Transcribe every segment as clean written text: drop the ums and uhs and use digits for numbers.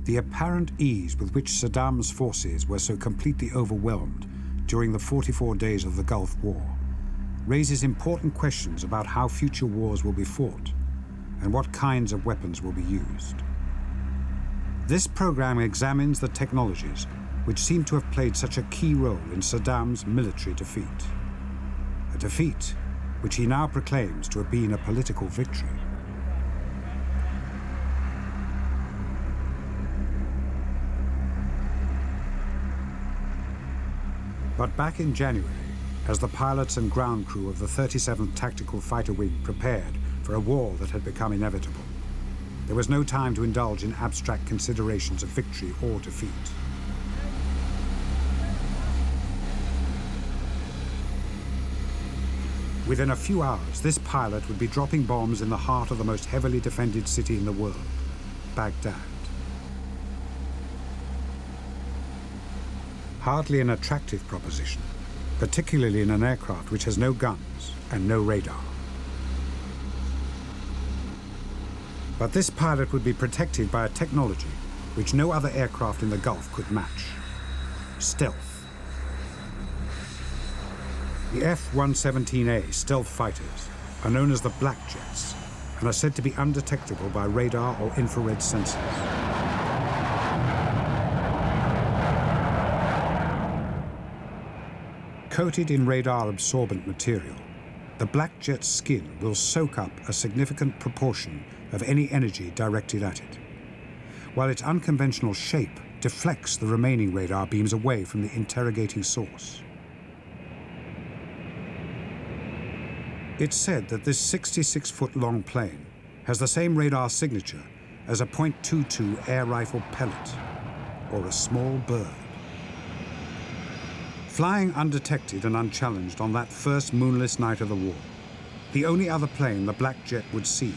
The apparent ease with which Saddam's forces were so completely overwhelmed during the 44 days of the Gulf War raises important questions about how future wars will be fought and what kinds of weapons will be used. This program examines the technologies which seem to have played such a key role in Saddam's military defeat. A defeat which he now proclaims to have been a political victory. But back in January, as the pilots and ground crew of the 37th Tactical Fighter Wing prepared for a war that had become inevitable, there was no time to indulge in abstract considerations of victory or defeat. Within a few hours, this pilot would be dropping bombs in the heart of the most heavily defended city in the world, Baghdad. Hardly an attractive proposition, particularly in an aircraft which has no guns and no radar. But this pilot would be protected by a technology which no other aircraft in the Gulf could match: stealth. The F-117A stealth fighters are known as the Black Jets and are said to be undetectable by radar or infrared sensors. Coated in radar-absorbent material, the Black Jet's skin will soak up a significant proportion of any energy directed at it, while its unconventional shape deflects the remaining radar beams away from the interrogating source. It's said that this 66-foot-long plane has the same radar signature as a .22 air rifle pellet or a small bird. Flying undetected and unchallenged on that first moonless night of the war, the only other plane the Black Jet would see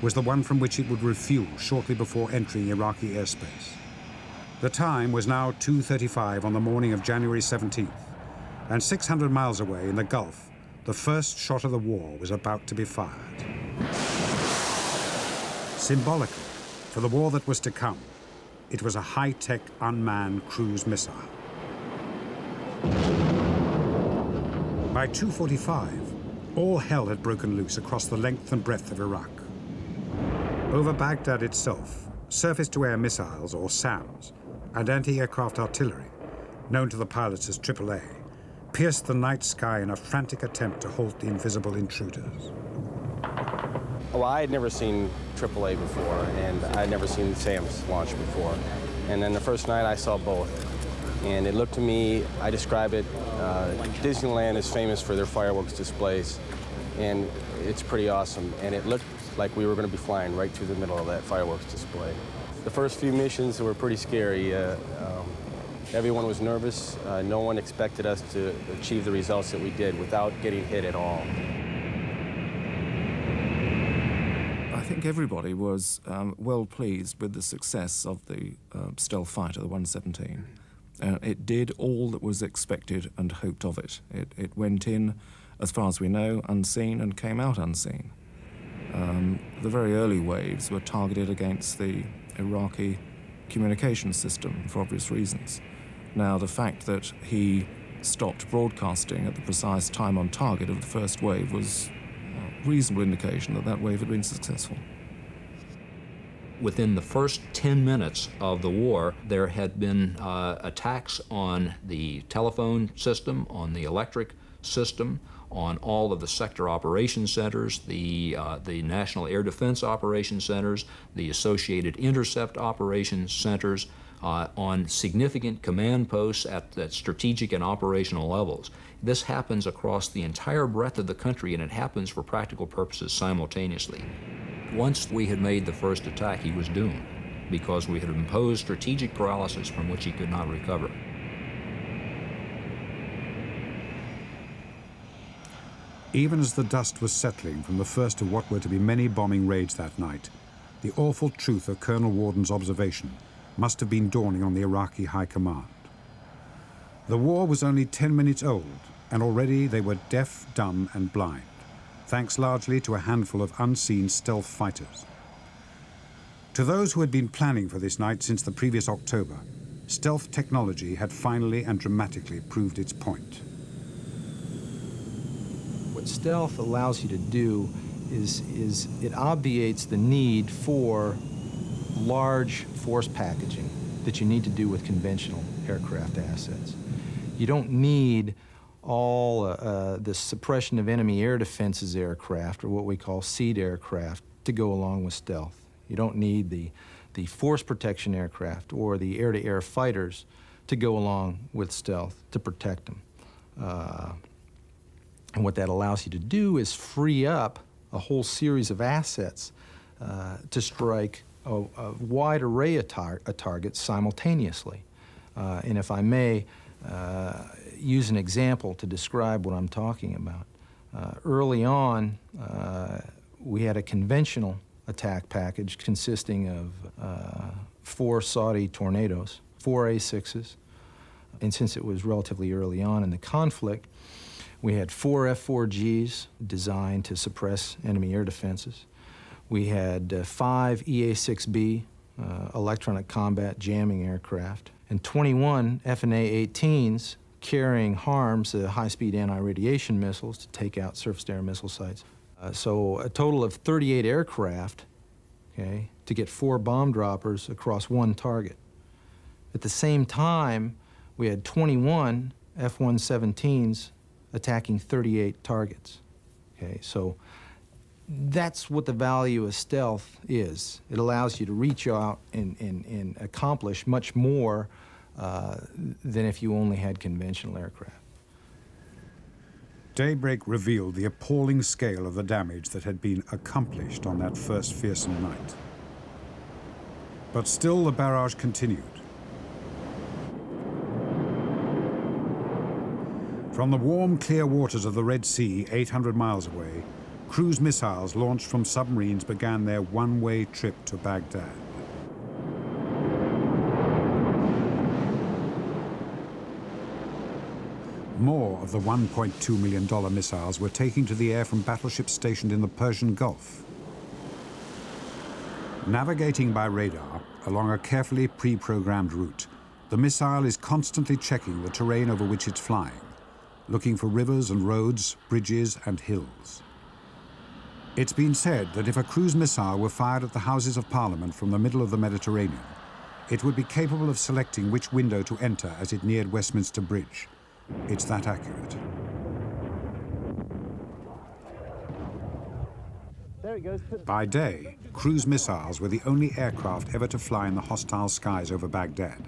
was the one from which it would refuel shortly before entering Iraqi airspace. The time was now 2:35 on the morning of January 17th, and 600 miles away in the Gulf, the first shot of the war was about to be fired. Symbolically, for the war that was to come, it was a high-tech unmanned cruise missile. By 2:45, all hell had broken loose across the length and breadth of Iraq. Over Baghdad itself, surface-to-air missiles, or SAMs, and anti-aircraft artillery, known to the pilots as AAA, pierced the night sky in a frantic attempt to halt the invisible intruders. Well, I had never seen AAA before, and I'd never seen SAMs launch before. And then the first night I saw both. And it looked to me, I describe it, Disneyland is famous for their fireworks displays, and it's pretty awesome. And it looked like we were going to be flying right through the middle of that fireworks display. The first few missions were pretty scary. Everyone was nervous. No one expected us to achieve the results that we did without getting hit at all. I think everybody was well pleased with the success of the stealth fighter, the 117. It did all that was expected and hoped of it. It went in, as far as we know, unseen and came out unseen. The very early waves were targeted against the Iraqi communication system for obvious reasons. Now, the fact that he stopped broadcasting at the precise time on target of the first wave was a reasonable indication that that wave had been successful. Within the first 10 minutes of the war, there had been attacks on the telephone system, on the electric system, on all of the sector operations centers, the National Air Defense Operations Centers, the associated intercept operations centers, on significant command posts at strategic and operational levels. This happens across the entire breadth of the country, and it happens for practical purposes simultaneously. Once we had made the first attack, he was doomed, because we had imposed strategic paralysis from which he could not recover. Even as the dust was settling from the first of what were to be many bombing raids that night, the awful truth of Colonel Warden's observation must have been dawning on the Iraqi High Command. The war was only 10 minutes old, and already they were deaf, dumb, and blind, thanks largely to a handful of unseen stealth fighters. To those who had been planning for this night since the previous October, stealth technology had finally and dramatically proved its point. What stealth allows you to do is it obviates the need for large force packaging that you need to do with conventional aircraft assets. You don't need all the suppression of enemy air defenses aircraft, or what we call SEAD aircraft, to go along with stealth. You don't need the force protection aircraft or the air-to-air fighters to go along with stealth to protect them. And what that allows you to do is free up a whole series of assets to strike a wide array of targets simultaneously. And if I may use an example to describe what I'm talking about. Early on, we had a conventional attack package consisting of 4 Saudi Tornadoes, 4 A6s, and since it was relatively early on in the conflict, we had 4 F-4Gs designed to suppress enemy air defenses. We had 5 EA-6B electronic combat jamming aircraft, and 21 F/A-18s carrying HARMs, high-speed anti-radiation missiles, to take out surface-to-air missile sites. So a total of 38 aircraft, okay, to get 4 bomb droppers across 1 target. At the same time, we had 21 F-117s attacking 38 targets. Okay, so that's what the value of stealth is. It allows you to reach out and accomplish much more than if you only had conventional aircraft. Daybreak revealed the appalling scale of the damage that had been accomplished on that first fearsome night. But still the barrage continued. From the warm, clear waters of the Red Sea, 800 miles away, cruise missiles launched from submarines began their one-way trip to Baghdad. More of the $1.2 million missiles were taking to the air from battleships stationed in the Persian Gulf. Navigating by radar along a carefully pre-programmed route, the missile is constantly checking the terrain over which it's flying, looking for rivers and roads, bridges and hills. It's been said that if a cruise missile were fired at the Houses of Parliament from the middle of the Mediterranean, it would be capable of selecting which window to enter as it neared Westminster Bridge. It's that accurate. There it goes. By day, cruise missiles were the only aircraft ever to fly in the hostile skies over Baghdad,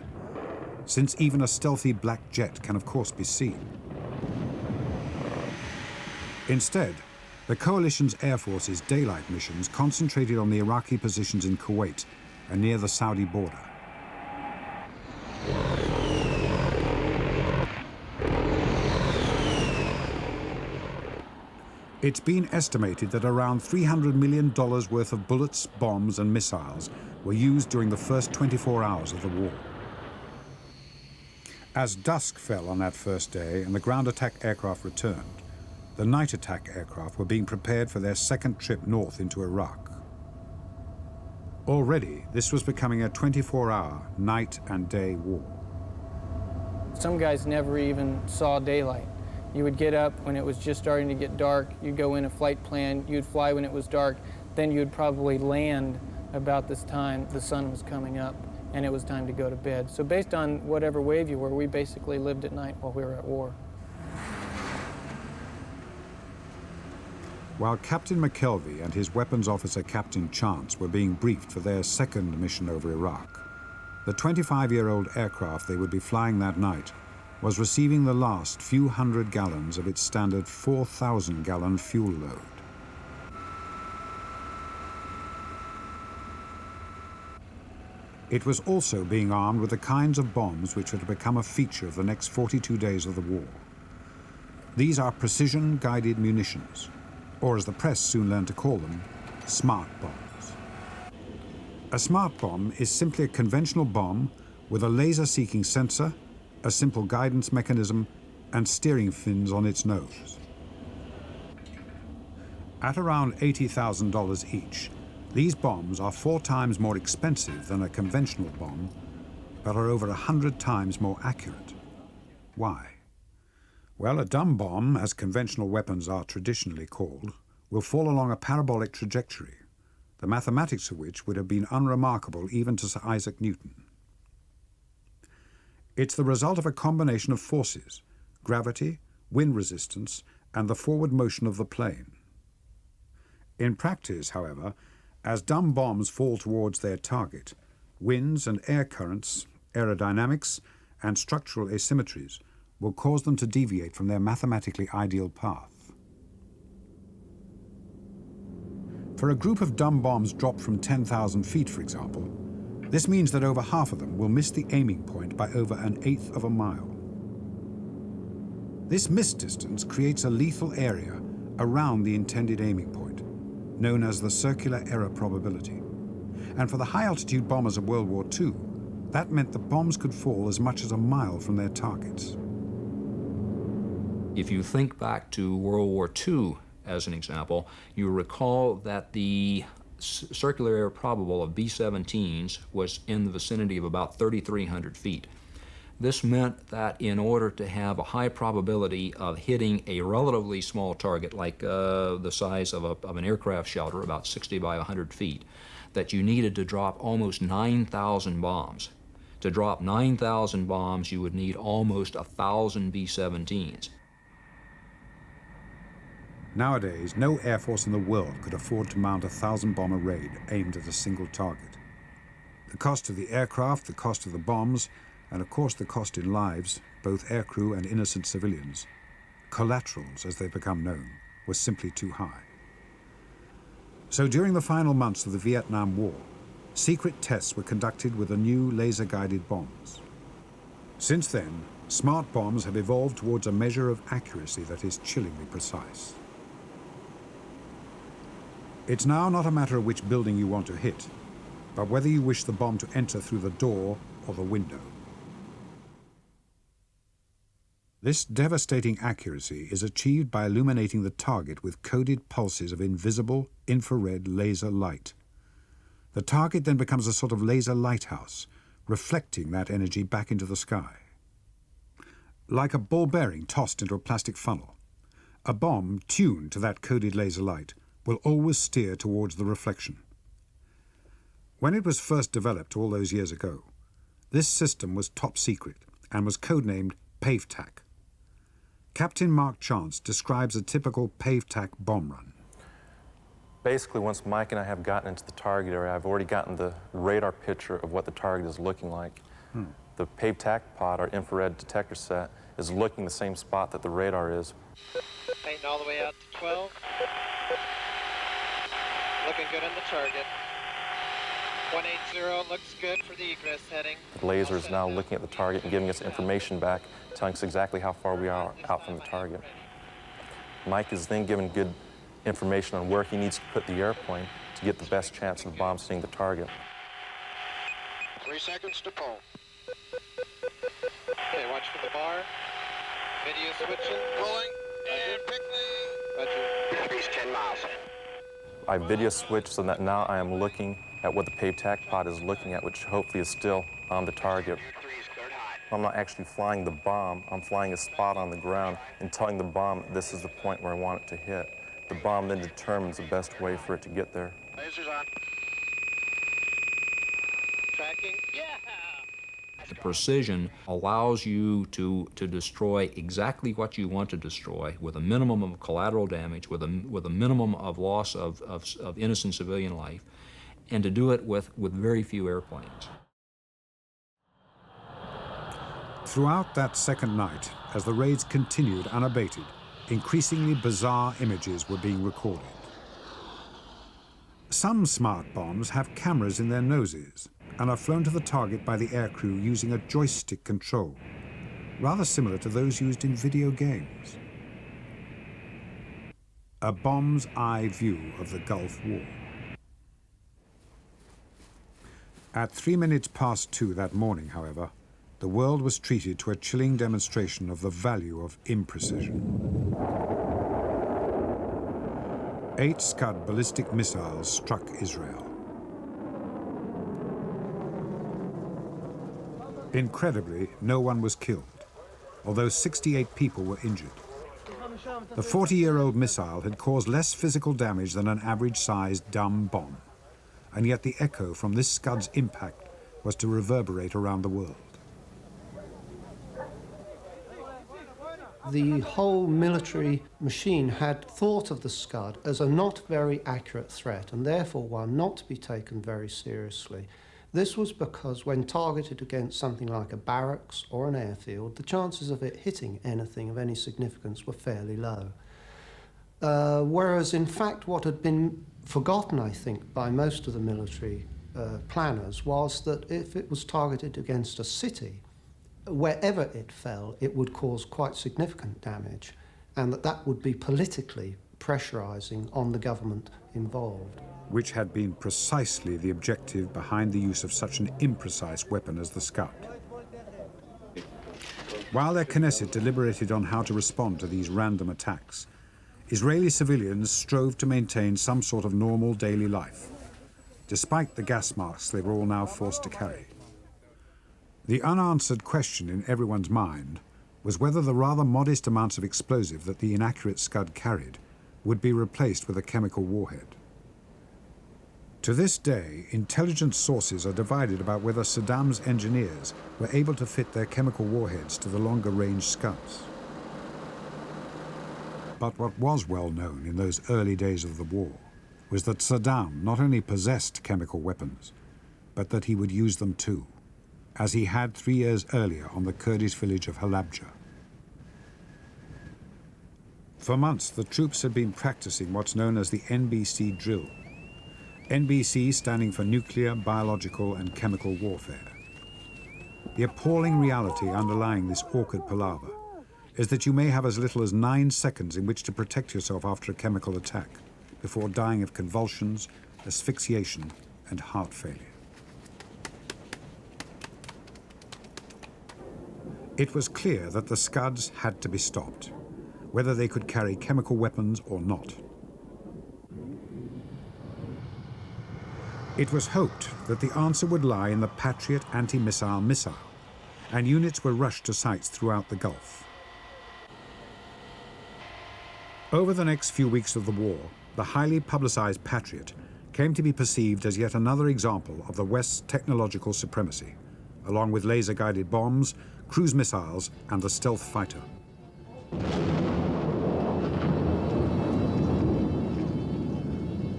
since even a stealthy black jet can of course be seen. Instead, the coalition's air force's daylight missions concentrated on the Iraqi positions in Kuwait and near the Saudi border. It's been estimated that around $300 million worth of bullets, bombs, and missiles were used during the first 24 hours of the war. As dusk fell on that first day and the ground attack aircraft returned, the night attack aircraft were being prepared for their second trip north into Iraq. Already, this was becoming a 24-hour night and day war. Some guys never even saw daylight. You would get up when it was just starting to get dark, you'd go in a flight plan, you'd fly when it was dark, then you'd probably land about this time the sun was coming up and it was time to go to bed. So based on whatever wave you were, we basically lived at night while we were at war. While Captain McKelvey and his weapons officer Captain Chance were being briefed for their second mission over Iraq, the 25-year-old aircraft they would be flying that night was receiving the last few hundred gallons of its standard 4,000-gallon fuel load. It was also being armed with the kinds of bombs which were to become a feature of the next 42 days of the war. These are precision-guided munitions, or as the press soon learned to call them, smart bombs. A smart bomb is simply a conventional bomb with a laser-seeking sensor, a simple guidance mechanism, and steering fins on its nose. At around $80,000 each, These bombs are 4 times more expensive than a conventional bomb, but are over 100 times more accurate. Why? Well, a dumb bomb, as conventional weapons are traditionally called, will fall along a parabolic trajectory, the mathematics of which would have been unremarkable even to Sir Isaac Newton. It's the result of a combination of forces: gravity, wind resistance, and the forward motion of the plane. In practice, however, as dumb bombs fall towards their target, winds and air currents, aerodynamics, and structural asymmetries will cause them to deviate from their mathematically ideal path. For a group of dumb bombs dropped from 10,000 feet, for example, this means that over half of them will miss the aiming point by over 1/8 of a mile. This miss distance creates a lethal area around the intended aiming point, known as the circular error probability. And for the high-altitude bombers of World War II, that meant that bombs could fall as much as a mile from their targets. If you think back to World War II as an example, you recall that the circular error probable of B-17s was in the vicinity of about 3,300 feet. This meant that in order to have a high probability of hitting a relatively small target, like the size of an aircraft shelter, about 60 by 100 feet, that you needed to drop almost 9,000 bombs. To drop 9,000 bombs, you would need almost 1,000 B-17s. Nowadays, no air force in the world could afford to mount a 1,000-bomber raid aimed at a single target. The cost of the aircraft, the cost of the bombs, and of course the cost in lives, both aircrew and innocent civilians, collaterals as they become known, was simply too high. So during the final months of the Vietnam War, secret tests were conducted with the new laser-guided bombs. Since then, smart bombs have evolved towards a measure of accuracy that is chillingly precise. It's now not a matter of which building you want to hit, but whether you wish the bomb to enter through the door or the window. This devastating accuracy is achieved by illuminating the target with coded pulses of invisible infrared laser light. The target then becomes a sort of laser lighthouse, reflecting that energy back into the sky. Like a ball bearing tossed into a plastic funnel, a bomb tuned to that coded laser light will always steer towards the reflection. When it was first developed all those years ago, this system was top secret and was codenamed PAVTAC. Captain Mark Chance describes a typical PAVTAC bomb run. Basically, once Mike and I have gotten into the target area, I've already gotten the radar picture of what the target is looking like. The PAVTAC pod, our infrared detector set, is looking the same spot that the radar is. Painting all the way out to 12. Looking good on the target. 180 looks good for the egress heading. The laser is now looking at the target and giving us information back, telling us exactly how far we are out from the target. Mike is then given good information on where he needs to put the airplane to get the best chance of the bomb seeing the target. 3 seconds to pull. Okay, watch for the bar. Video switching. Pulling. And quickly. Roger. Speed's 10 miles. I video switched so that now I am looking at what the PAVTAC pod is looking at, which hopefully is still on the target. I'm not actually flying the bomb, I'm flying a spot on the ground and telling the bomb this is the point where I want it to hit. The bomb then determines the best way for it to get there. Lasers on. Tracking. Yeah! The precision allows you to destroy exactly what you want to destroy with a minimum of collateral damage, with a minimum of loss of innocent civilian life, and to do it with very few airplanes. Throughout that second night, as the raids continued unabated, increasingly bizarre images were being recorded. Some smart bombs have cameras in their noses and are flown to the target by the aircrew using a joystick control, rather similar to those used in video games. A bomb's eye view of the Gulf War. At 2:03 that morning, however, the world was treated to a chilling demonstration of the value of imprecision. 8 Scud ballistic missiles struck Israel. Incredibly, no one was killed, although 68 people were injured. The 40-year-old missile had caused less physical damage than an average-sized dumb bomb, and yet the echo from this Scud's impact was to reverberate around the world. The whole military machine had thought of the Scud as a not very accurate threat, and therefore one not to be taken very seriously. This was because when targeted against something like a barracks or an airfield, the chances of it hitting anything of any significance were fairly low. Whereas in fact what had been forgotten, I think, by most of the military planners was that if it was targeted against a city, wherever it fell, it would cause quite significant damage, and that would be politically pressurizing on the government involved. Which had been precisely the objective behind the use of such an imprecise weapon as the Scud. While their Knesset deliberated on how to respond to these random attacks, Israeli civilians strove to maintain some sort of normal daily life, despite the gas masks they were all now forced to carry. The unanswered question in everyone's mind was whether the rather modest amounts of explosive that the inaccurate Scud carried would be replaced with a chemical warhead. To this day, intelligence sources are divided about whether Saddam's engineers were able to fit their chemical warheads to the longer-range Scuds. But what was well known in those early days of the war was that Saddam not only possessed chemical weapons, but that he would use them too, as he had 3 years earlier on the Kurdish village of Halabja. For months, the troops had been practicing what's known as the NBC drill. NBC standing for nuclear, biological, and chemical warfare. The appalling reality underlying this awkward palaver is that you may have as little as 9 seconds in which to protect yourself after a chemical attack before dying of convulsions, asphyxiation, and heart failure. It was clear that the Scuds had to be stopped, whether they could carry chemical weapons or not. It was hoped that the answer would lie in the Patriot anti-missile missile, and units were rushed to sites throughout the Gulf. Over the next few weeks of the war, the highly publicized Patriot came to be perceived as yet another example of the West's technological supremacy, along with laser-guided bombs, cruise missiles, and the stealth fighter.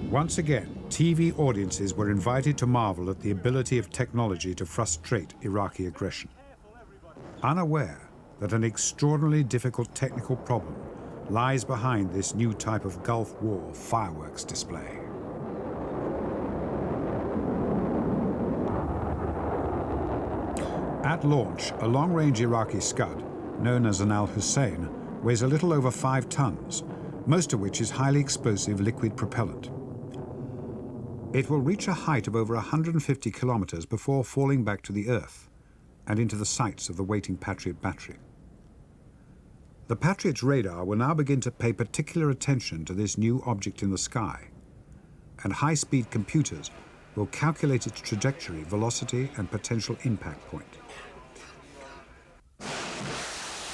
Once again, TV audiences were invited to marvel at the ability of technology to frustrate Iraqi aggression, unaware that an extraordinarily difficult technical problem lies behind this new type of Gulf War fireworks display. At launch, a long-range Iraqi Scud, known as an Al-Hussein, weighs a little over 5 tons, most of which is highly explosive liquid propellant. It will reach a height of over 150 kilometers before falling back to the Earth and into the sights of the waiting Patriot battery. The Patriot's radar will now begin to pay particular attention to this new object in the sky, and high-speed computers will calculate its trajectory, velocity, and potential impact point.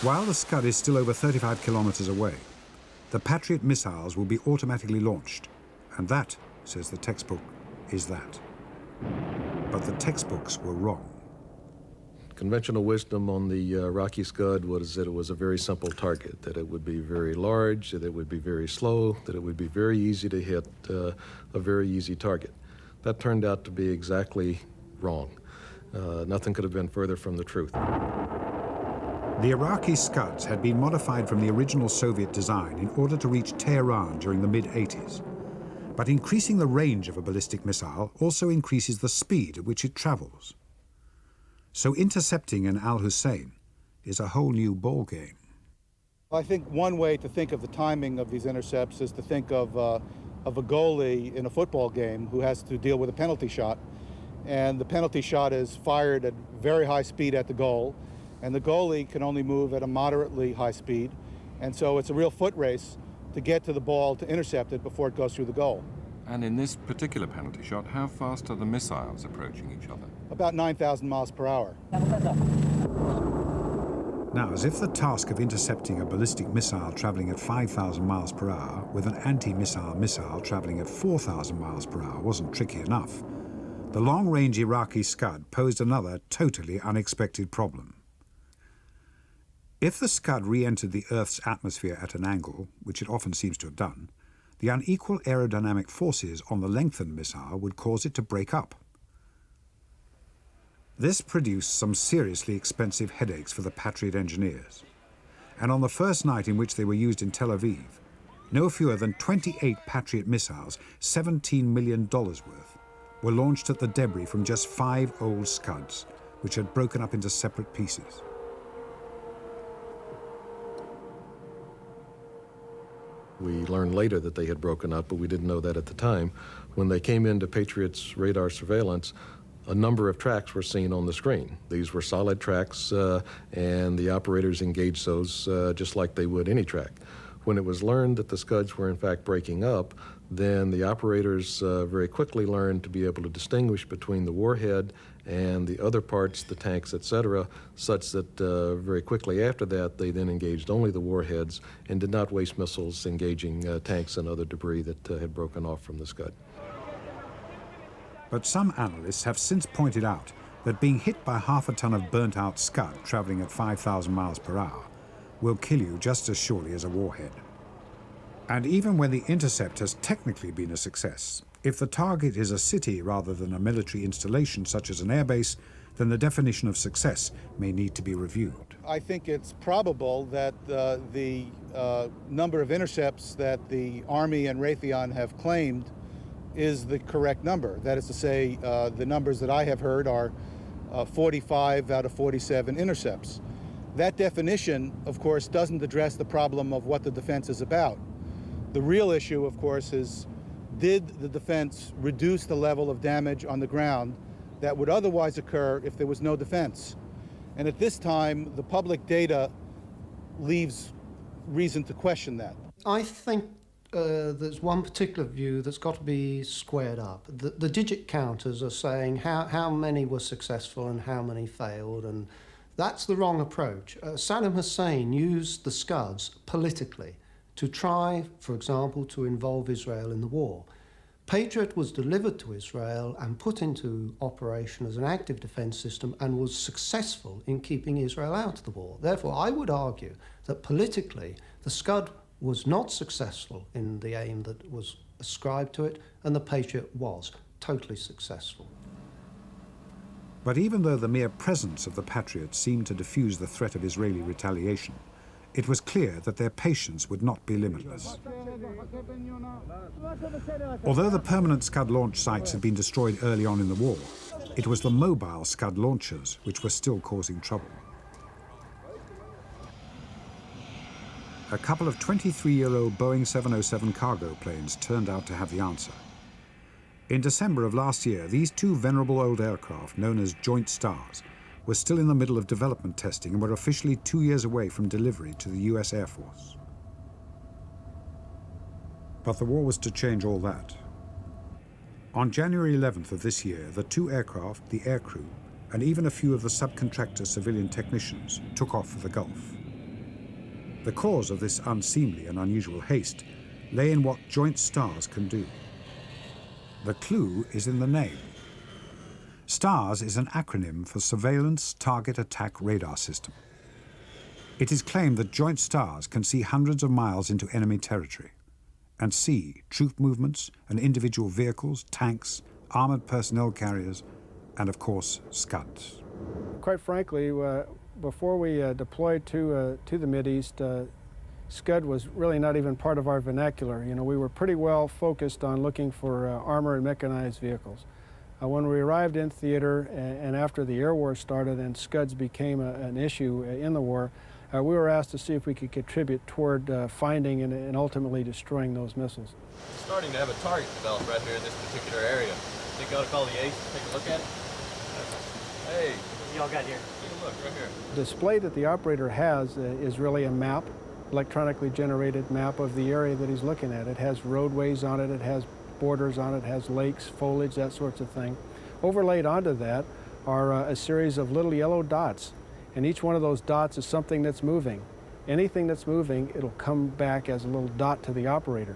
While the Scud is still over 35 kilometers away, the Patriot missiles will be automatically launched, and that, says the textbook, is that. But the textbooks were wrong. Conventional wisdom on the Iraqi Scud was that it was a very simple target, that it would be very large, that it would be very slow, that it would be very easy to hit a very easy target. That turned out to be exactly wrong. Nothing could have been further from the truth. The Iraqi Scuds had been modified from the original Soviet design in order to reach Tehran during the mid-80s. But increasing the range of a ballistic missile also increases the speed at which it travels. So intercepting an Al-Hussein is a whole new ballgame. I think one way to think of the timing of these intercepts is to think of a goalie in a football game who has to deal with a penalty shot. And the penalty shot is fired at very high speed at the goal, and the goalie can only move at a moderately high speed. And so it's a real foot race to get to the ball to intercept it before it goes through the goal. And in this particular penalty shot, how fast are the missiles approaching each other? About 9,000 miles per hour. Now, as if the task of intercepting a ballistic missile traveling at 5,000 miles per hour with an anti-missile missile traveling at 4,000 miles per hour wasn't tricky enough, the long-range Iraqi Scud posed another totally unexpected problem. If the Scud re-entered the Earth's atmosphere at an angle, which it often seems to have done, the unequal aerodynamic forces on the lengthened missile would cause it to break up. This produced some seriously expensive headaches for the Patriot engineers. And on the first night in which they were used in Tel Aviv, no fewer than 28 Patriot missiles, $17 million worth, were launched at the debris from just 5 old Scuds, which had broken up into separate pieces. We learned later that they had broken up, but we didn't know that at the time. When they came into Patriot's radar surveillance, a number of tracks were seen on the screen. These were solid tracks, and the operators engaged those just like they would any track. When it was learned that the Scuds were in fact breaking up, then the operators very quickly learned to be able to distinguish between the warhead and the other parts, the tanks, etc., such that very quickly after that, they then engaged only the warheads and did not waste missiles engaging tanks and other debris that had broken off from the Scud. But some analysts have since pointed out that being hit by half a ton of burnt-out Scud traveling at 5,000 miles per hour will kill you just as surely as a warhead. And even when the intercept has technically been a success, if the target is a city rather than a military installation such as an airbase, then the definition of success may need to be reviewed. I think it's probable that the number of intercepts that the Army and Raytheon have claimed is the correct number. That is to say, the numbers that I have heard are 45 out of 47 intercepts. That definition, of course, doesn't address the problem of what the defense is about. The real issue, of course, is did the defense reduce the level of damage on the ground that would otherwise occur if there was no defense? And at this time, the public data leaves reason to question that. I think there's one particular view that's got to be squared up. The digit counters are saying how many were successful and how many failed, and that's the wrong approach. Saddam Hussein used the Scuds politically to try, for example, to involve Israel in the war. Patriot was delivered to Israel and put into operation as an active defense system and was successful in keeping Israel out of the war. Therefore, I would argue that politically, the Scud was not successful in the aim that was ascribed to it, and the Patriot was totally successful. But even though the mere presence of the Patriot seemed to diffuse the threat of Israeli retaliation, it was clear that their patience would not be limitless. Although the permanent Scud launch sites had been destroyed early on in the war, it was the mobile Scud launchers which were still causing trouble. A couple of 23-year-old Boeing 707 cargo planes turned out to have the answer. In December of last year, these two venerable old aircraft, known as Joint Stars, were still in the middle of development testing and were officially 2 years away from delivery to the US Air Force. But the war was to change all that. On January 11th of this year, the two aircraft, the aircrew, and even a few of the subcontractor civilian technicians took off for the Gulf. The cause of this unseemly and unusual haste lay in what Joint Stars can do. The clue is in the name. STARS is an acronym for Surveillance Target Attack Radar System. It is claimed that Joint Stars can see hundreds of miles into enemy territory and see troop movements and individual vehicles, tanks, armored personnel carriers, and of course, Scuds. Quite frankly, before we deployed to the Mideast, Scud was really not even part of our vernacular. You know, we were pretty well focused on looking for armored and mechanized vehicles. When we arrived in theater and after the air war started and Scuds became an issue in the war, we were asked to see if we could contribute toward finding and ultimately destroying those missiles. We're starting to have a target developed right here in this particular area. Think I ought to call the ace to take a look at it? Hey. Y'all got here? Take a look right here. The display that the operator has is really a map electronically generated map of the area that he's looking at. It has roadways on it, it has borders on it, it has lakes, foliage, that sorts of thing. Overlaid onto that are a series of little yellow dots, and each one of those dots is something that's moving. Anything that's moving, it'll come back as a little dot to the operator.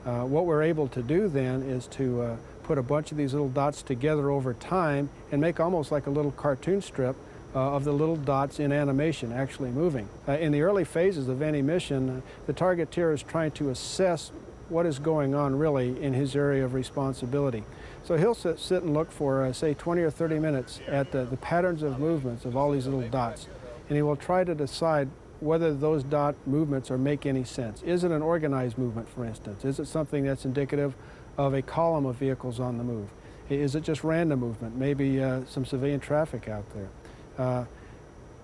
What we're able to do then is to put a bunch of these little dots together over time and make almost like a little cartoon strip of the little dots in animation actually moving. In the early phases of any mission, the targeteer is trying to assess what is going on really in his area of responsibility. So he'll sit and look for, say, 20 or 30 minutes at the patterns of movements of all these little dots, and he will try to decide whether those dot movements make any sense. Is it an organized movement, for instance? Is it something that's indicative of a column of vehicles on the move? Is it just random movement, maybe some civilian traffic out there?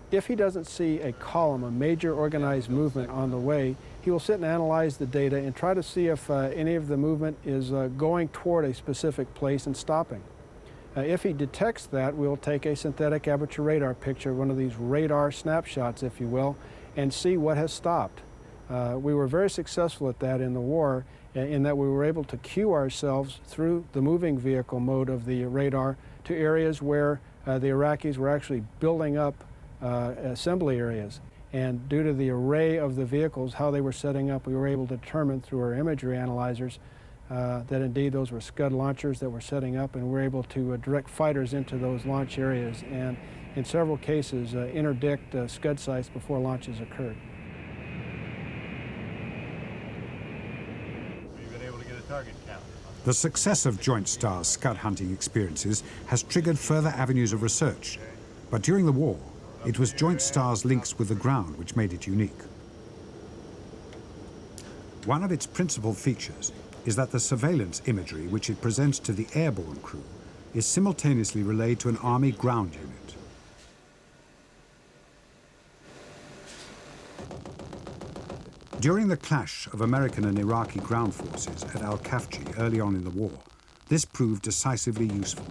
If he doesn't see a column, a major organized movement on the way, he will sit and analyze the data and try to see if any of the movement is going toward a specific place and stopping. If he detects that, we'll take a synthetic aperture radar picture, one of these radar snapshots, if you will, and see what has stopped. We were very successful at that in the war, in that we were able to cue ourselves through the moving vehicle mode of the radar to areas where the Iraqis were actually building up assembly areas. And due to the array of the vehicles, how they were setting up, we were able to determine through our imagery analyzers that indeed those were Scud launchers that were setting up, and we were able to direct fighters into those launch areas and in several cases interdict Scud sites before launches occurred. The success of Joint Star's Scud hunting experiences has triggered further avenues of research, but during the war, it was Joint Star's links with the ground which made it unique. One of its principal features is that the surveillance imagery which it presents to the airborne crew is simultaneously relayed to an Army ground unit. During the clash of American and Iraqi ground forces at Al-Kafji early on in the war, this proved decisively useful.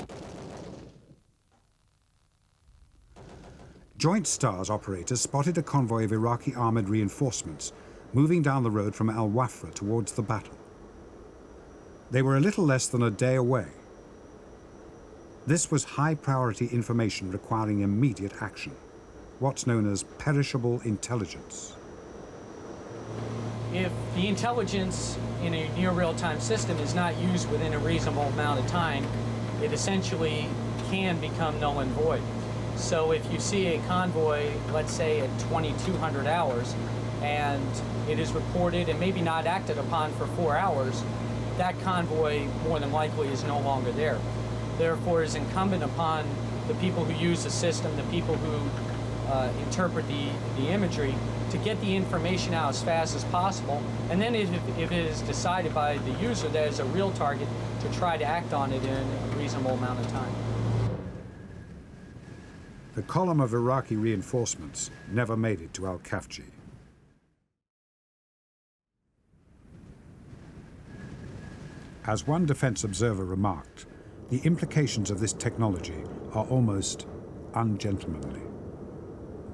Joint Star's operators spotted a convoy of Iraqi armored reinforcements moving down the road from Al-Wafra towards the battle. They were a little less than a day away. This was high-priority information requiring immediate action, what's known as perishable intelligence. If the intelligence in a near real-time system is not used within a reasonable amount of time, it essentially can become null and void. So if you see a convoy, let's say at 2200 hours, and it is reported and maybe not acted upon for 4 hours, that convoy more than likely is no longer there. Therefore, it is incumbent upon the people who use the system, the people who interpret the imagery, to get the information out as fast as possible, and then if it is decided by the user that is a real target, to try to act on it in a reasonable amount of time. The column of Iraqi reinforcements never made it to Al-Kafji. As one defense observer remarked, the implications of this technology are almost ungentlemanly.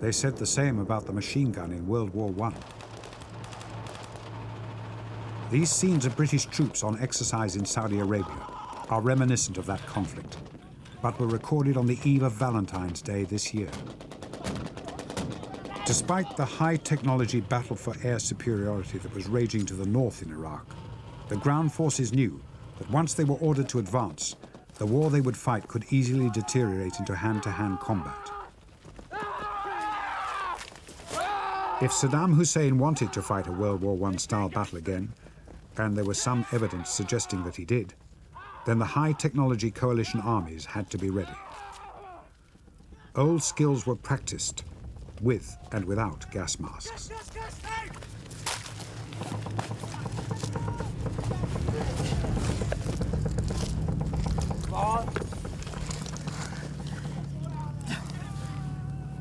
They said the same about the machine gun in World War I. These scenes of British troops on exercise in Saudi Arabia are reminiscent of that conflict, but were recorded on the eve of Valentine's Day this year. Despite the high-technology battle for air superiority that was raging to the north in Iraq, the ground forces knew that once they were ordered to advance, the war they would fight could easily deteriorate into hand-to-hand combat. If Saddam Hussein wanted to fight a World War I-style battle again, and there was some evidence suggesting that he did, then the high-technology coalition armies had to be ready. Old skills were practiced, with and without gas masks. Come on.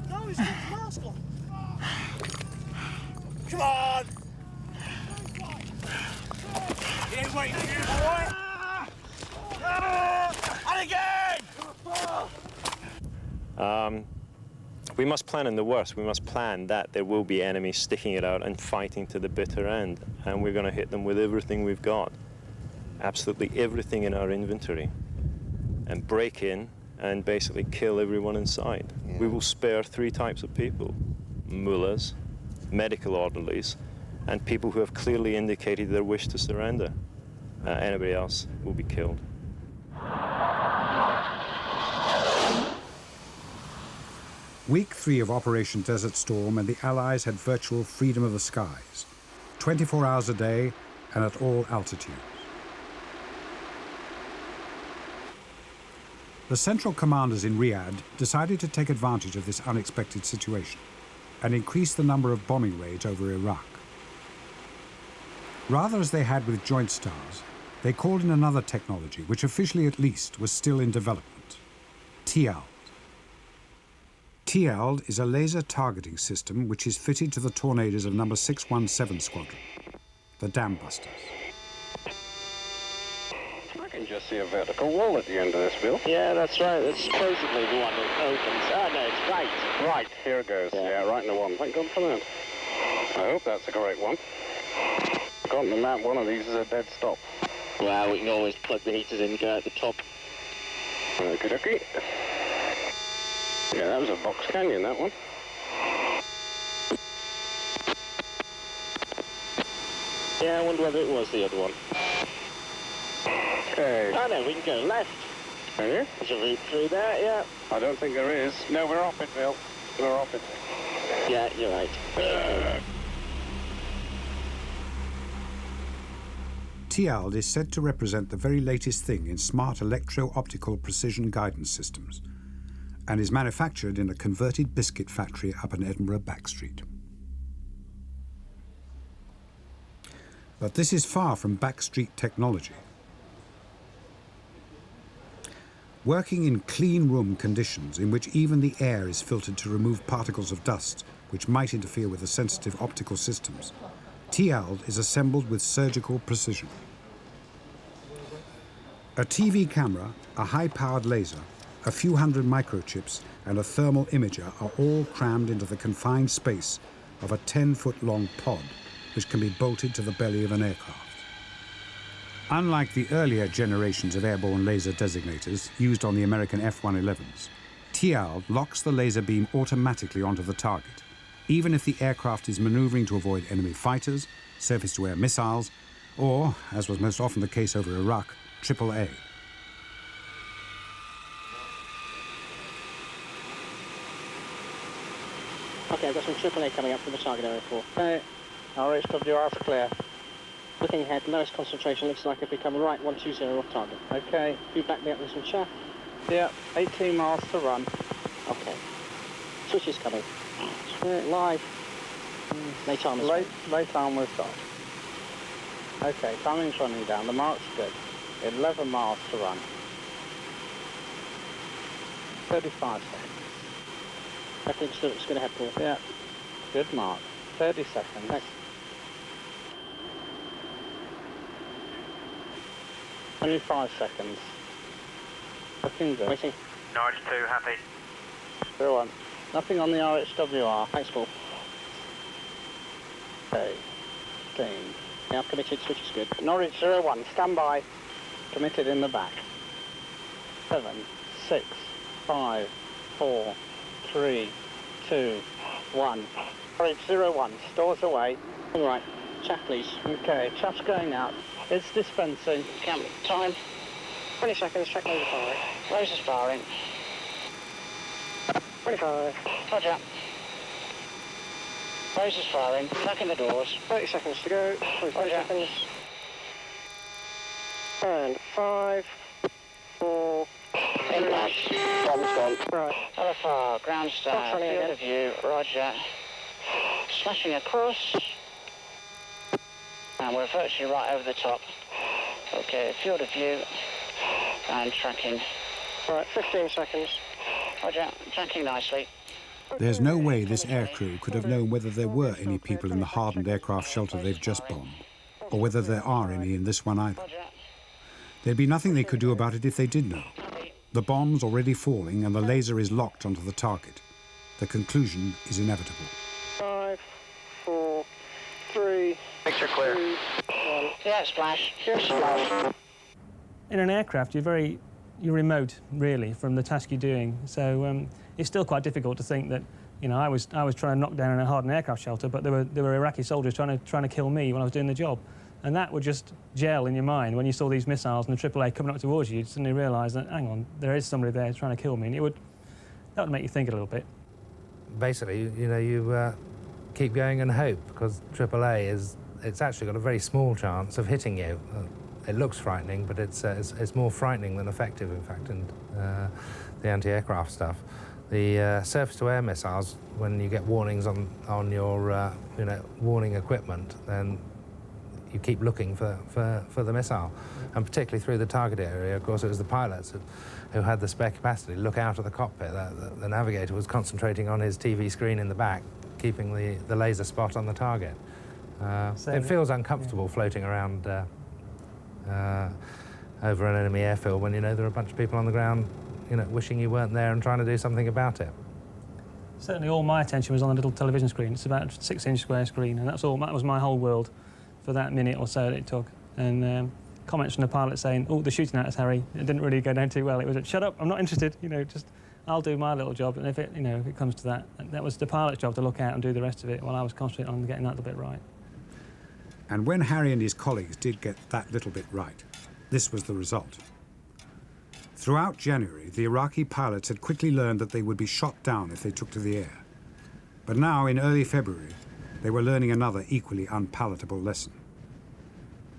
No, he's got the mask on. Come on! He ain't waiting for you, boy! And again! We must plan in the worst. We must plan that there will be enemies sticking it out and fighting to the bitter end, and we're going to hit them with everything we've got, absolutely everything in our inventory, and break in and basically kill everyone inside. Yeah. We will spare 3 types of people: mullahs, medical orderlies, and people who have clearly indicated their wish to surrender. Anybody else will be killed. Week 3 of Operation Desert Storm, and the Allies had virtual freedom of the skies, 24 hours a day and at all altitudes. The central commanders in Riyadh decided to take advantage of this unexpected situation and increase the number of bombing raids over Iraq. Rather, as they had with Joint Stars, they called in another technology, which officially at least was still in development: TLD. TLD is a laser targeting system which is fitted to the tornadoes of number 617 Squadron, the Dam Busters. I can just see a vertical wall at the end of this, Bill. Yeah, that's right. That's supposedly the one that opens. Oh, no, it's right. Right, here it goes. Yeah, right in the one. Thank God for that. I hope that's the correct one. Got on the map, one of these is a dead stop. Well, we can always plug the heaters in and go at the top. Okie-dokie. Yeah, that was a box canyon, that one. Yeah, I wonder whether it was the other one. Okay. Oh, no, we can go left. Are you? There's a route through there, yeah. I don't think there is. No, we're off it, Bill. We're off it. Yeah, you're right. TLD is said to represent the very latest thing in smart electro-optical precision guidance systems, and is manufactured in a converted biscuit factory up an Edinburgh back street. But this is far from backstreet technology. Working in clean room conditions in which even the air is filtered to remove particles of dust which might interfere with the sensitive optical systems, TLD is assembled with surgical precision. A TV camera, a high-powered laser, a few hundred microchips and a thermal imager are all crammed into the confined space of a 10-foot-long pod which can be bolted to the belly of an aircraft. Unlike the earlier generations of airborne laser designators used on the American F-111s, TLD locks the laser beam automatically onto the target, even if the aircraft is maneuvering to avoid enemy fighters, surface-to-air missiles, or, as was most often the case over Iraq, AAA. Okay, I've got some AAA coming up from the target area 4. Okay, RHWR is clear. Looking ahead, lowest concentration looks like it'll be coming right 120 off target. Okay. You back me up with some chaff? Yeah, 18 miles to run. Okay. Switch is coming. Live. Late arm is late arm will start. Okay, timing's running down. The mark's good. 11 miles to run. 35 seconds. I think it's going to head for. Yeah. Good mark. 30 seconds. Thanks. 25 seconds. Looking good. Waiting. Norwich 2, happy. 0-1. Nothing on the RHWR. Thanks, Paul. Okay. 15. Yeah, committed. Switch is good. Norwich 0-1. Stand by. Committed in the back. 7, 6, 5, 4, 3, 2, 1. Norwich 0-1. Stores away. All right. Chaff, please. Okay. Chaff's going out. It's dispensing. Camp time. 20 seconds. Check laser firing. Laser's firing. 25. Roger. Laser's firing. Back in the doors. 30 seconds to go. 20 seconds. And 5, 4. Impact. Bomb's gone. Right. LFR. Ground star. Field of view. Roger. Smashing across. And we're virtually right over the top. Okay, field of view and tracking. Right, 15 seconds. Roger, tracking nicely. There's no way this aircrew could have known whether there were any people in the hardened aircraft shelter they've just bombed, or whether there are any in this one either. There'd be nothing they could do about it if they did know. The bomb's already falling and the laser is locked onto the target. the conclusion is inevitable. 5, 4, 3. Picture clear. 2, 1. Yeah, splash. Just splash. In an aircraft, you're remote, really, from the task you're doing. So it's still quite difficult to think that, you know, I was trying to knock down a hardened aircraft shelter, but there were Iraqi soldiers trying to kill me when I was doing the job. And that would just gel in your mind when you saw these missiles and the AAA coming up towards you. You suddenly realise that, hang on, there is somebody there trying to kill me. And that would make you think a little bit. Basically, you know, you keep going and hope, because AAA it's actually got a very small chance of hitting you. It looks frightening, but it's more frightening than effective, in fact, in the anti-aircraft stuff. The surface-to-air missiles, when you get warnings on your warning equipment, then you keep looking for the missile, and particularly through the target area. Of course, it was the pilots who had the spare capacity to look out of the cockpit. The navigator was concentrating on his TV screen in the back, keeping the laser spot on the target. It feels uncomfortable floating around over an enemy airfield when you know there are a bunch of people on the ground, you know, wishing you weren't there and trying to do something about it. Certainly all my attention was on a little television screen. It's about a 6-inch square screen, and that was my whole world for that minute or so that it took. And comments from the pilot saying, "Oh, they're shooting at us, Harry." It didn't really go down too well. It was, "Shut up, I'm not interested, you know, just I'll do my little job." And if it comes to that, that was the pilot's job to look out and do the rest of it, while I was concentrating on getting that little bit right. And when Harry and his colleagues did get that little bit right, this was the result. Throughout January, the Iraqi pilots had quickly learned that they would be shot down if they took to the air. But now, in early February, they were learning another equally unpalatable lesson.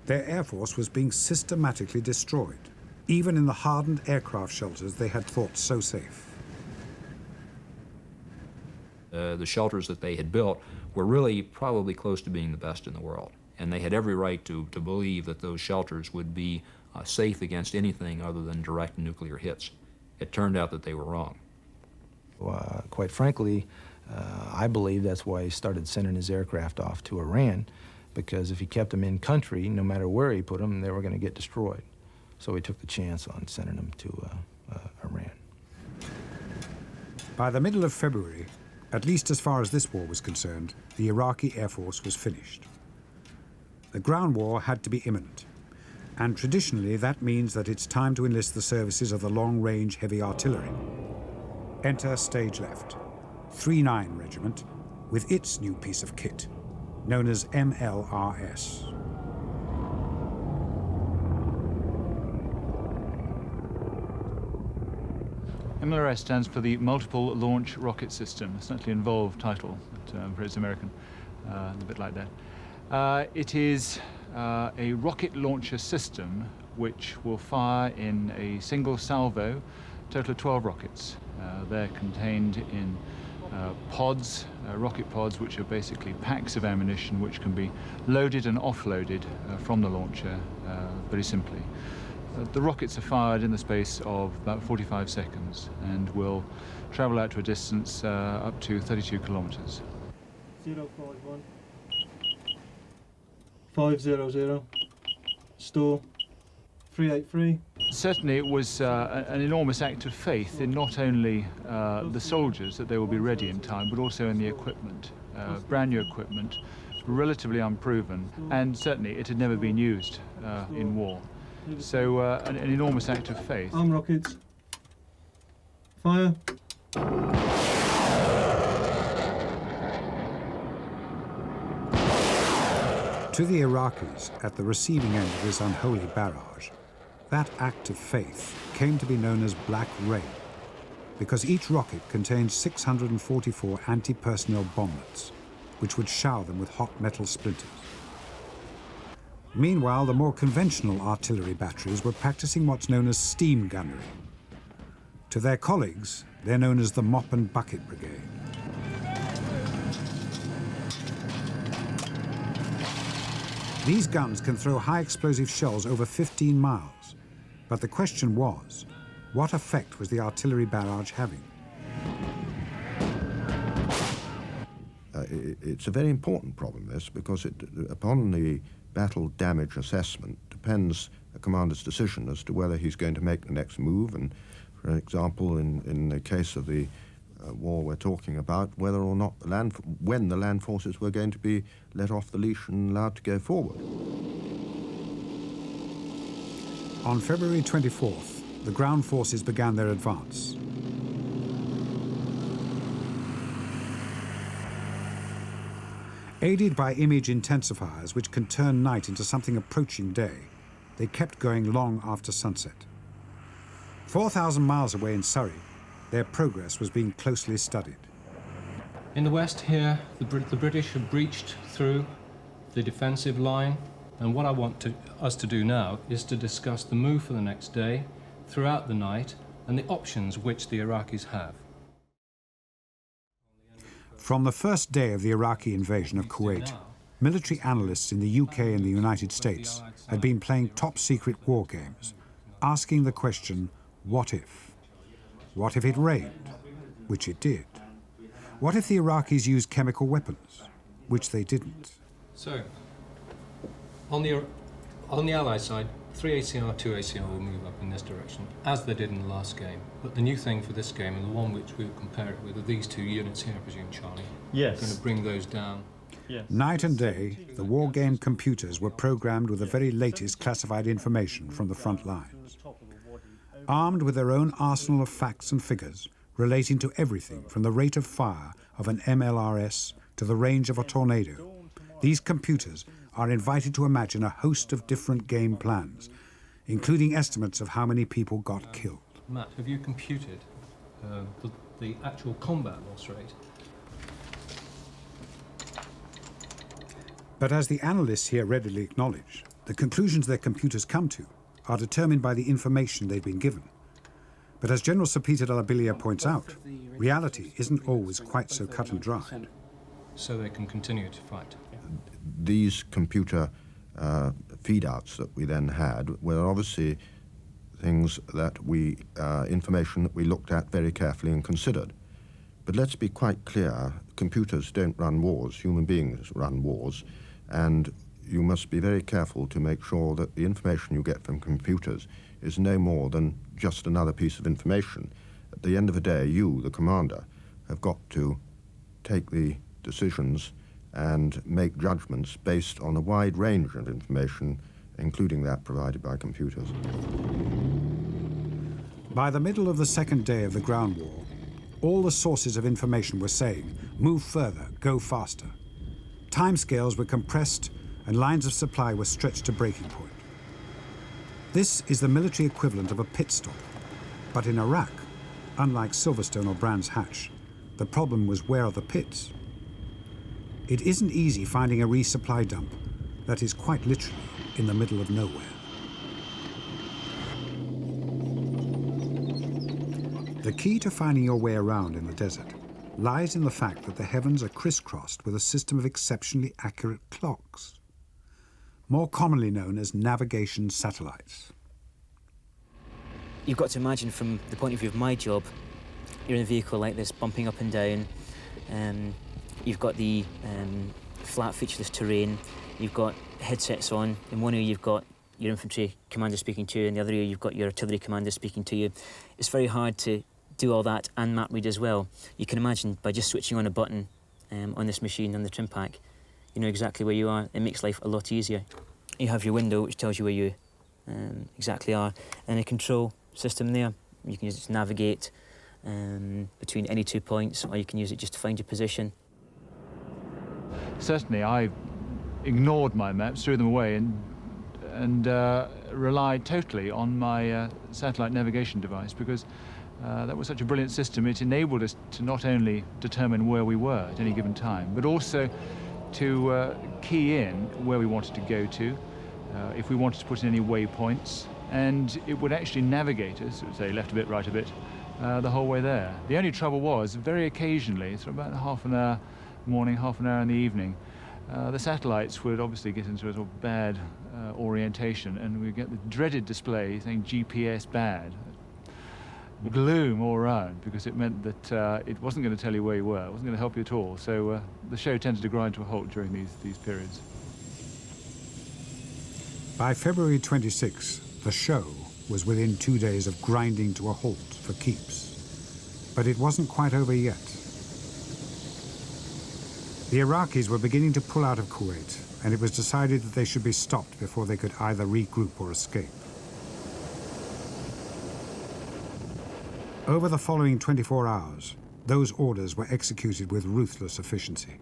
Their air force was being systematically destroyed, even in the hardened aircraft shelters they had thought so safe. The shelters that they had built were really probably close to being the best in the world, and they had every right to believe that those shelters would be safe against anything other than direct nuclear hits. It turned out that they were wrong. Quite frankly, I believe that's why he started sending his aircraft off to Iran, because if he kept them in country, no matter where he put them, they were going to get destroyed. So he took the chance on sending them to Iran. By the middle of February, at least as far as this war was concerned, the Iraqi Air Force was finished. The ground war had to be imminent, and traditionally that means that it's time to enlist the services of the long-range heavy artillery. Enter stage left, 3-9 Regiment, with its new piece of kit, known as MLRS. MLRS stands for the Multiple Launch Rocket System. It's an actually involved title, but it's American, a bit like that. It is a rocket launcher system which will fire in a single salvo, total of 12 rockets. They're contained in pods, rocket pods, which are basically packs of ammunition which can be loaded and offloaded from the launcher very simply. The rockets are fired in the space of about 45 seconds and will travel out to a distance up to 32 kilometers. 051 500 store 383. Certainly it was an enormous act of faith in not only the soldiers that they will be ready in time, but also in the equipment. Brand new equipment, relatively unproven, and certainly it had never been used in war. So an enormous act of faith. Arm rockets. Fire. To the Iraqis, at the receiving end of this unholy barrage, that act of faith came to be known as Black Rain, because each rocket contained 644 anti-personnel bomblets, which would shower them with hot metal splinters. Meanwhile, the more conventional artillery batteries were practicing what's known as steam gunnery. To their colleagues, they're known as the Mop and Bucket Brigade. These guns can throw high-explosive shells over 15 miles. But the question was, what effect was the artillery barrage having? It's a very important problem, this, because upon the battle damage assessment depends a commander's decision as to whether he's going to make the next move. And, for example, in the case of the war we're talking about, whether or not when the land forces were going to be let off the leash and allowed to go forward. On February 24th, the ground forces began their advance. Aided by image intensifiers which can turn night into something approaching day, they kept going long after sunset. 4,000 miles away in Surrey, their progress was being closely studied. In the west here, the British have breached through the defensive line, and what I want us to do now is to discuss the move for the next day, throughout the night, and the options which the Iraqis have. From the first day of the Iraqi invasion of Kuwait, military analysts in the UK and the United States had been playing top-secret war games, asking the question, what if? What if it rained? Which it did. What if the Iraqis used chemical weapons? Which they didn't. So, on the Allied side, 3 ACR, 2 ACR will move up in this direction, as they did in the last game. But the new thing for this game, and the one which we'll compare it with, are these two units here, I presume, Charlie. Yes. We're going to bring those down. Yes. Night and day, the war game computers were programmed with the very latest classified information from the front lines. Armed with their own arsenal of facts and figures relating to everything from the rate of fire of an MLRS to the range of a tornado, these computers are invited to imagine a host of different game plans, including estimates of how many people got killed. Matt, have you computed the actual combat loss rate? But as the analysts here readily acknowledge, the conclusions their computers come to are determined by the information they've been given. But as General Sir Peter de la Billière points out, reality isn't always quite so cut and dry. So they can continue to fight. These computer feedouts that we then had were obviously things that information that we looked at very carefully and considered. But let's be quite clear, computers don't run wars, human beings run wars, and you must be very careful to make sure that the information you get from computers is no more than just another piece of information. At the end of the day, you, the commander, have got to take the decisions and make judgments based on a wide range of information, including that provided by computers. By the middle of the second day of the ground war, all the sources of information were saying, move further, go faster. Timescales were compressed and lines of supply were stretched to breaking point. This is the military equivalent of a pit stop. But in Iraq, unlike Silverstone or Brands Hatch, the problem was where are the pits? It isn't easy finding a resupply dump that is quite literally in the middle of nowhere. The key to finding your way around in the desert lies in the fact that the heavens are crisscrossed with a system of exceptionally accurate clocks, more commonly known as navigation satellites. You've got to imagine from the point of view of my job, you're in a vehicle like this, bumping up and down, you've got the flat featureless terrain, you've got headsets on, in one ear you've got your infantry commander speaking to you, in the other ear you've got your artillery commander speaking to you. It's very hard to do all that and map read as well. You can imagine by just switching on a button on this machine, on the trim pack, you know exactly where you are. It makes life a lot easier. You have your window which tells you where you exactly are, and a control system there. You can use it to navigate between any 2 points, or you can use it just to find your position. Certainly, I ignored my maps, threw them away, and relied totally on my satellite navigation device, because that was such a brilliant system. It enabled us to not only determine where we were at any given time, but also to key in where we wanted to go to, if we wanted to put in any waypoints, and it would actually navigate us, it would say left a bit, right a bit, the whole way there. The only trouble was, very occasionally, so about half an hour morning, half an hour in the evening, the satellites would obviously get into a sort of bad orientation, and we'd get the dreaded display saying GPS bad. Gloom all around, because it meant that it wasn't going to tell you where you were, it wasn't going to help you at all. So the show tended to grind to a halt during these periods. By February 26, the show was within 2 days of grinding to a halt for keeps. But it wasn't quite over yet. The Iraqis were beginning to pull out of Kuwait, and it was decided that they should be stopped before they could either regroup or escape. Over the following 24 hours, those orders were executed with ruthless efficiency.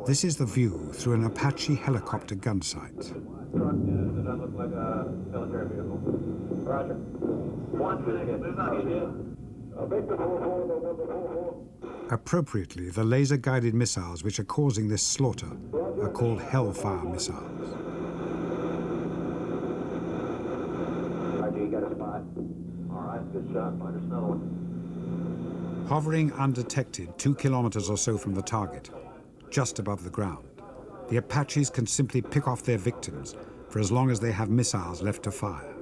This is the view through an Apache helicopter gun sight. Does that look like a military vehicle? Roger. Appropriately, the laser-guided missiles which are causing this slaughter are called Hellfire missiles. Roger, you got a spot? All right, good shot. Find us another one. Hovering undetected 2 kilometers or so from the target, just above the ground, the Apaches can simply pick off their victims for as long as they have missiles left to fire.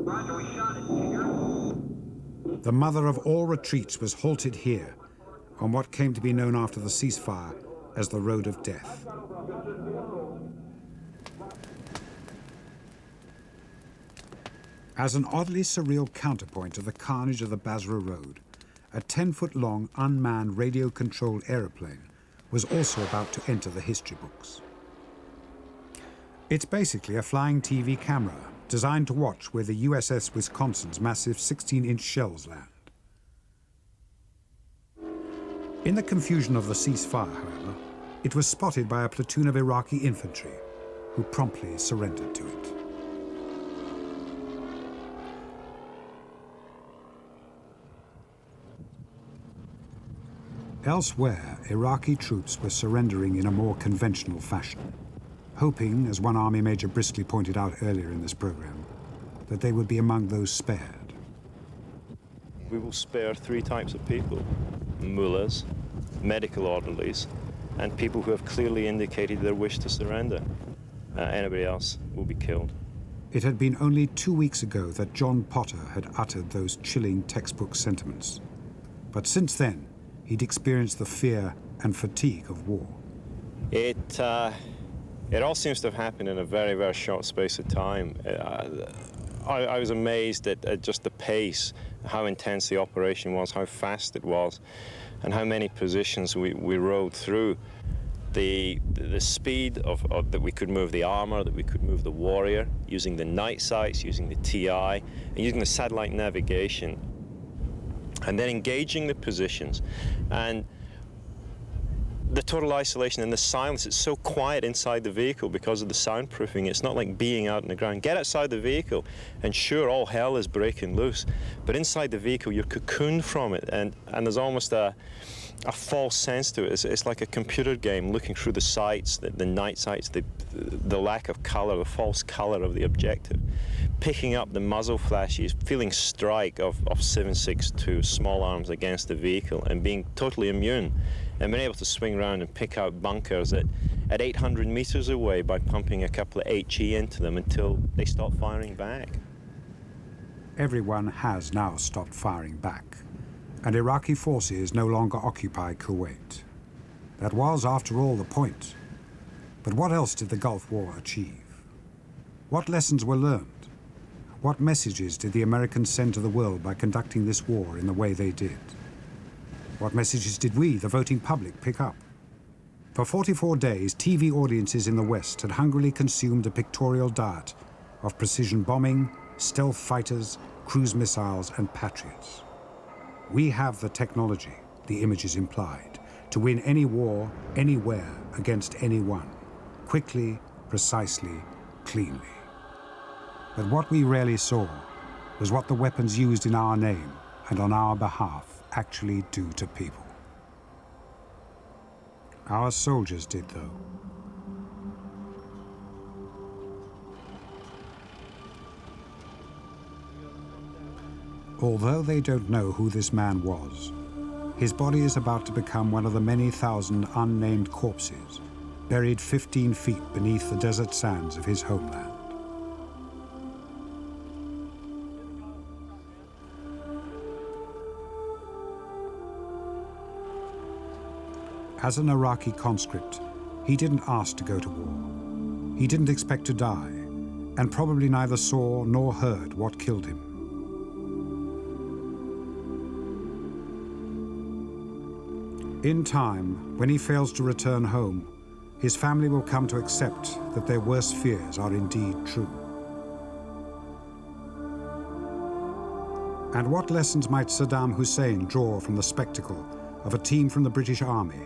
Roger, we shot it. Did you hear it? The mother of all retreats was halted here, on what came to be known after the ceasefire as the Road of Death. As an oddly surreal counterpoint to the carnage of the Basra Road, a 10-foot-long unmanned radio-controlled aeroplane was also about to enter the history books. It's basically a flying TV camera designed to watch where the USS Wisconsin's massive 16-inch shells land. In the confusion of the ceasefire, however, it was spotted by a platoon of Iraqi infantry, who promptly surrendered to it. Elsewhere, Iraqi troops were surrendering in a more conventional fashion, hoping, as one Army Major briskly pointed out earlier in this program, that they would be among those spared. We will spare 3 types of people: mullahs, medical orderlies, and people who have clearly indicated their wish to surrender. Anybody else will be killed. It had been only 2 weeks ago that John Potter had uttered those chilling textbook sentiments. But since then, he'd experienced the fear and fatigue of war. It all seems to have happened in a very, very short space of time. I was amazed at just the pace, how intense the operation was, how fast it was, and how many positions we rode through. The speed of that we could move the armor, that we could move the Warrior, using the night sights, using the TI, and using the satellite navigation, and then engaging the positions. And the total isolation and the silence, it's so quiet inside the vehicle because of the soundproofing. It's not like being out on the ground. Get outside the vehicle, and sure, all hell is breaking loose. But inside the vehicle, you're cocooned from it, and there's almost a false sense to it. It's like a computer game, looking through the sights, the night sights, the lack of color, the false color of the objective. Picking up the muzzle flashes, feeling strike of 7.62 small arms against the vehicle, and being totally immune, and being able to swing around and pick out bunkers at 800 meters away by pumping a couple of HE into them until they stop firing back. Everyone has now stopped firing back, and Iraqi forces no longer occupy Kuwait. That was, after all, the point. But what else did the Gulf War achieve? What lessons were learned? What messages did the Americans send to the world by conducting this war in the way they did? What messages did we, the voting public, pick up? For 44 days, TV audiences in the West had hungrily consumed a pictorial diet of precision bombing, stealth fighters, cruise missiles, and Patriots. We have the technology, the images implied, to win any war, anywhere, against anyone, quickly, precisely, cleanly. But what we rarely saw was what the weapons used in our name and on our behalf actually do to people. Our soldiers did, though. Although they don't know who this man was, his body is about to become one of the many thousand unnamed corpses buried 15 feet beneath the desert sands of his homeland. As an Iraqi conscript, he didn't ask to go to war. He didn't expect to die. and probably neither saw nor heard what killed him. In time, when he fails to return home, his family will come to accept that their worst fears are indeed true. And what lessons might Saddam Hussein draw from the spectacle of a team from the British Army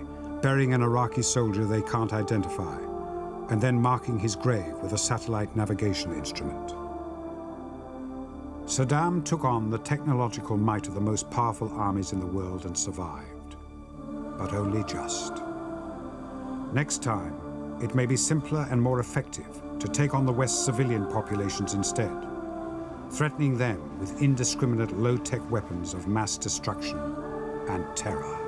burying an Iraqi soldier they can't identify, and then marking his grave with a satellite navigation instrument? Saddam took on the technological might of the most powerful armies in the world and survived, but only just. Next time, it may be simpler and more effective to take on the West's civilian populations instead, threatening them with indiscriminate low-tech weapons of mass destruction and terror.